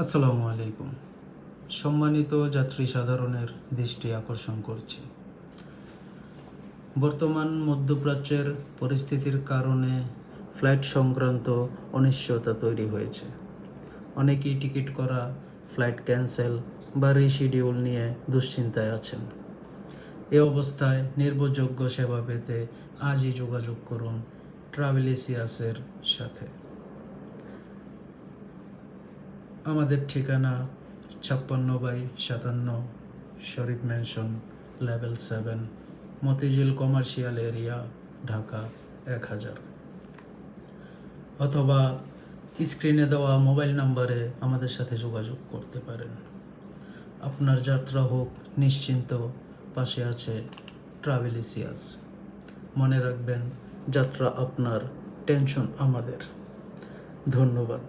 আসসালামু আলাইকুম। সম্মানিত যাত্রী সাধারণের দৃষ্টি আকর্ষণ করছি, বর্তমান মধ্যপ্রাচ্যের পরিস্থিতির কারণে ফ্লাইট সংক্রান্ত অনিশ্চয়তা তৈরি হয়েছে। অনেকেই টিকিট করা ফ্লাইট ক্যান্সেল বা রিশিডিউল নিয়ে দুশ্চিন্তায় আছেন। এ অবস্থায় নির্ভরযোগ্য সেবা পেতে আজই যোগাযোগ করুন ট্রাভেলিসিয়াসের সাথে। আমাদের ঠিকানা 56/57 Sharif mansion, level 7, Motijheel commercial area, Dhaka 1000, অথবা স্ক্রিনে দেওয়া মোবাইল নাম্বারে আমাদের সাথে যোগাযোগ করতে পারেন। আপনার যাত্রা হোক নিশ্চিন্ত, পাশে আছে ট্রাভেলিসিয়াস। মনে রাখবেন, যাত্রা আপনার, টেনশন আমাদের। ধন্যবাদ।